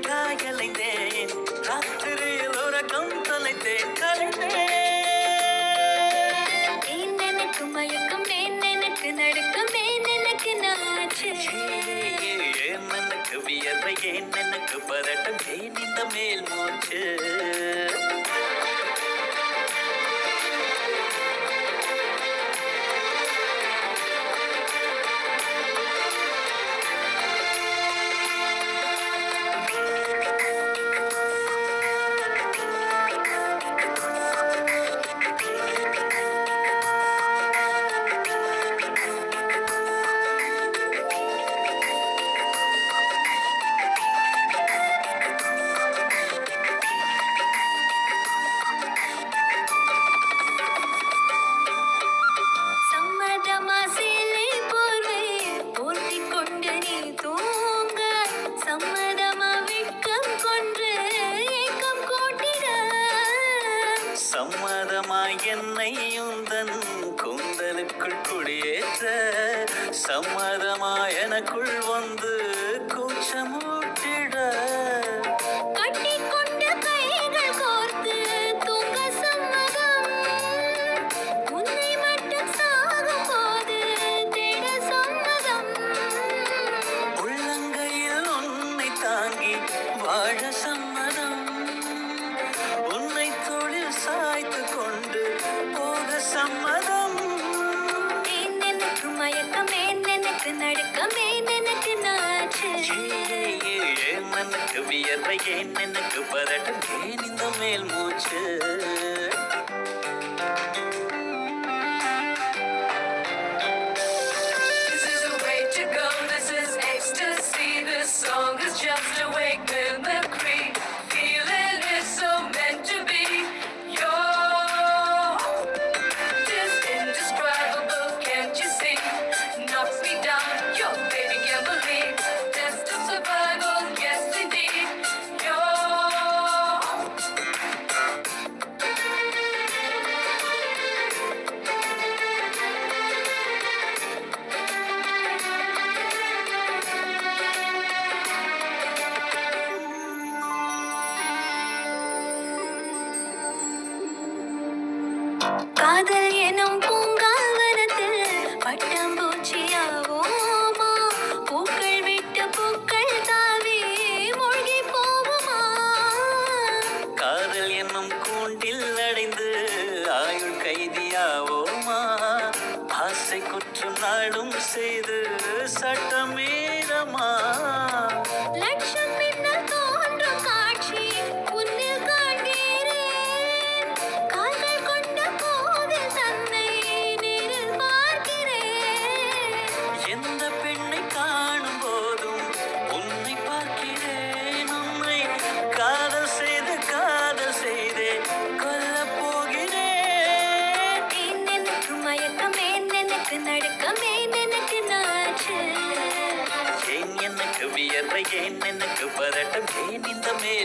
காயலைந்தேன் ராத்திரியில் உறக்கம் தொலைத்தேன் கலைந்தேன் எனக்கு மயக்கம் எனக்கு நடுக்கம் எனக்கு நாச்சு ஏன் எனக்கு வியர்வை ஏன் எனக்கு பரட்டம் ஏன் இந்த மேல் மூச்சு சம்மதமாய் என்னை உந்தன் கூந்தலுக்குள் குடியேற்ற சம்மதமாய் எனக்குள் வந்து கூச்சமூட்டிட கட்டிக்கொண்ட கைகள் கோர்த்து தூங்க சம்மதம் உன்னை மட்டும் சாகும் போது தேட சம்மதம் உள்ளங்கையில் உன்னை தாங்கி வாழ சம்மதம் உன்னை தொழில் சாய்த்து கொண்டு போக சம்மதம் எனக்கு மயக்கம் எனக்கு நடுக்கம் எனக்கு நாச்சு ஏன் எனக்கு வியர்வை ஏன் எனக்கு பரட்டம் ஏன் இந்த மேல் மூச்சு This is the way to go, this is ecstasy. This song is just a wake mimicry. Feeling is so meant to be. You're just indescribable, can't you see? Knocks me down, your baby can't believe. Test of survival, yes indeed. You're காதல் எனும் பூங்காவனத்தில் பட்டாம்பூச்சியாவோமா பூக்கள் விட்டு பூக்கள் தாவி மூழ்கி போகுமா காதல் என்னும் கூண்டில் அடைந்து ஆயுள் கைதியாவோமா ஆசை குற்றம் நாடும் செய்து சட்டமீறமா லட்சம் மின்னல் தோன்றும் காட்சி உன்னில் காண்கிறேன் கால்கள் கொண்ட கோவில் தன்னை நேரில் பார்க்கிறேன் எந்த பெண்ணை காணும் போதும் உன்னை பார்க்கிறேன் உன்னை காதல் செய்தே கொல்லப் போகிறேன் எனக்கு மயக்கம் எனக்கு நடுக்கம் எனக்கு நாச்சு ஏன் எனக்கு வியர்வை ஏன் எனக்கு பரட்டம் ஏன் இந்த மேல்